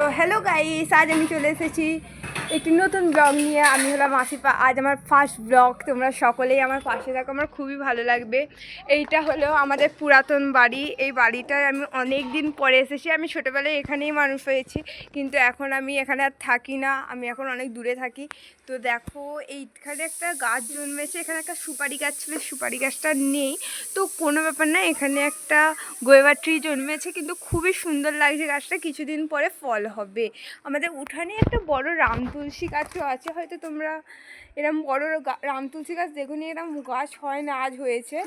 তো hello guys, আজ আমি চলে এসেছি একটি নতুন ব্লগ নিয়ে। আমি হলাম আসিফা। আজ আমার ফার্স্ট ব্লগ। তোমরা সকলেই আমার পাশে থাকো, আমার খুবই ভালো লাগবে। এইটা হলো আমাদের পুরাতন বাড়ি। এই বাড়িটায় আমি অনেক দিন পরে এসেছি। আমি ছোটোবেলায় এখানেই মানুষ হয়েছি, কিন্তু এখন আমি এখানে আর থাকি না, আমি এখন অনেক দূরে থাকি। তো দেখো, এইখানে একটা গাছ জন্মেছে। এখানে একটা সুপারি গাছ ছিল, সুপারি গাছটা নেই, তো কোনো ব্যাপার না। এখানে একটা গোয়েভা ট্রি জন্মেছে, কিন্তু খুবই সুন্দর লাগছে গাছটা। কিছুদিন পরে ফল হবে। আমাদের উঠানে একটা বড় রাম তুলসী গাছও আছে। হয়তো তোমরা এরম বড় রাম তুলসী গাছ দেখুনি, এরম গাছ হয় না, আজ হয়েছে।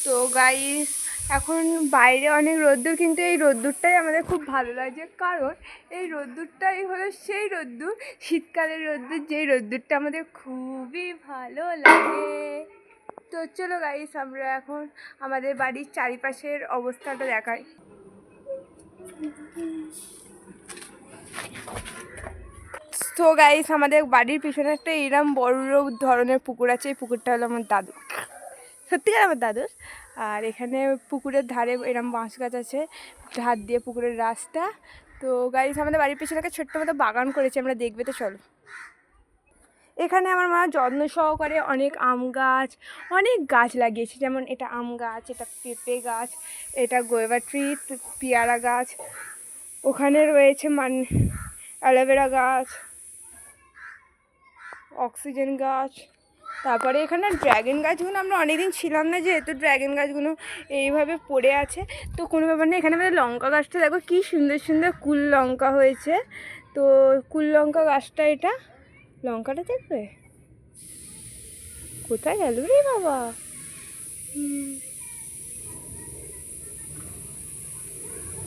তো গাইস, এখন বাইরে অনেক রোদ্দুর, কিন্তু এই রোদ্দুরটাই আমাদের খুব ভালো লাগছে, কারণ এই রোদ্দুরটাই হলো সেই রোদ্দুর, শীতকালের রোদ্দুর, যেই রোদ্দুরটা আমাদের খুবই ভালো লাগে। তো চলো গাইস, আমরা এখন আমাদের বাড়ির চারিপাশের অবস্থাটা দেখাই। তো গাইস, আমাদের বাড়ির পিছনে একটা এরম বড় ধরনের পুকুর আছে। এই পুকুরটা হলো আমার দাদু, সত্যিকার আমার দাদুর। আর এখানে পুকুরের ধারে এরম বাঁশ গাছ আছে, ধার দিয়ে পুকুরের রাস্তা। তো গাইস, আমাদের বাড়ির পিছনে একটা ছোট্ট মতো বাগান করেছে, আমরা দেখবে তো চলো। এখানে আমার মা যত্ন সহকারে অনেক আম গাছ, অনেক গাছ লাগিয়েছে। যেমন এটা আম গাছ, এটা পেঁপে গাছ, এটা গোয়েভা ট্রি, পেয়ারা গাছ, ওখানে রয়েছে অ্যালোভেরা গাছ, অক্সিজেন গাছ। তারপরে এখানে ড্র্যাগন গাছগুলো, আমরা অনেকদিন ছিলাম না, যেহেতু ড্র্যাগন গাছগুলো এইভাবে পড়ে আছে। তো কোনো ব্যাপার না। এখানে আমাদের লঙ্কা গাছটা দেখো কী সুন্দর সুন্দর কুল লঙ্কা হয়েছে। তো কুল লঙ্কা গাছটা, এটা লঙ্কাটা দেখবে কোথায় গেল রে বাবা।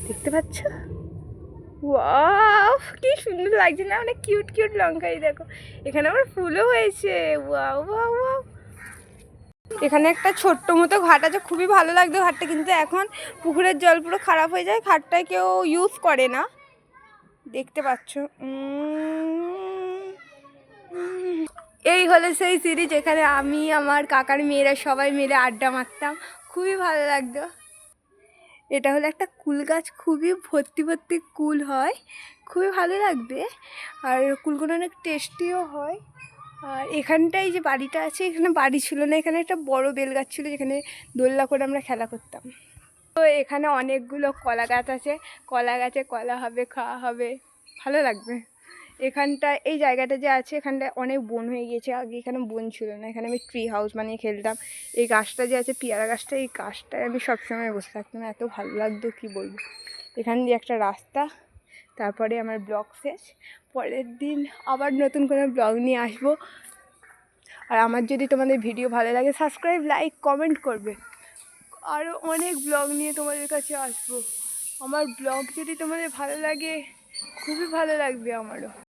দেখতে পাচ্ছ? ওয়াও, কি সুন্দর লাগছে না? অনেক কিউট কিউট লঙ্কা। এই দেখো, এখানে আমার ফুলও হয়েছে। Wow wow wow. এখানে একটা ছোট্ট মতো ঘাট আছে, খুবই ভালো লাগতো ঘাটটা, কিন্তু এখন পুকুরের জল পুরো খারাপ হয়ে যায়, ঘাটটায় কেউ ইউজ করে না, দেখতে পাচ্ছ। এই হলো সেই সিঁড়ি, যেখানে আমি, আমার কাকার মেয়েরা সবাই মিলে আড্ডা মারতাম, খুবই ভালো লাগতো। এটা হলো একটা কুল গাছ, খুবই ভর্তি ভর্তি কুল হয়, খুবই ভালো লাগবে। আর কুলগুলো অনেক টেস্টিও হয়। আর এখানটায় যে বাড়িটা আছে, এখানে বাড়ি ছিল না, এখানে একটা বড় বেল গাছ ছিল, যেখানে দোলনা করে আমরা খেলা করতাম। তো এখানে অনেকগুলো কলা গাছ আছে, কলা গাছে কলা হবে, খাওয়া হবে, ভালো লাগবে। এখানটা এই জায়গাটা যে আছে, এখানটায় অনেক বন হয়ে গিয়েছে, আগে এখানে বন ছিল না, এখানে আমি ট্রি হাউস বানিয়ে খেলতাম। এই গাছটা যে আছে পেয়ারা গাছটা, এই গাছটায় আমি সবসময় বসে থাকতাম, এত ভালো লাগতো কী বলবো। এখান দিয়ে একটা রাস্তা। তারপরে আমার ব্লগ শেষ। পরের দিন আবার নতুন কোনো ব্লগ নিয়ে আসবো। আর আমার যদি তোমাদের ভিডিও ভালো লাগে, সাবস্ক্রাইব, লাইক, কমেন্ট করবে। আরও অনেক ব্লগ নিয়ে তোমাদের কাছে আসবো। আমার ব্লগ যদি তোমাদের ভালো লাগে, খুবই ভালো লাগবে আমারও।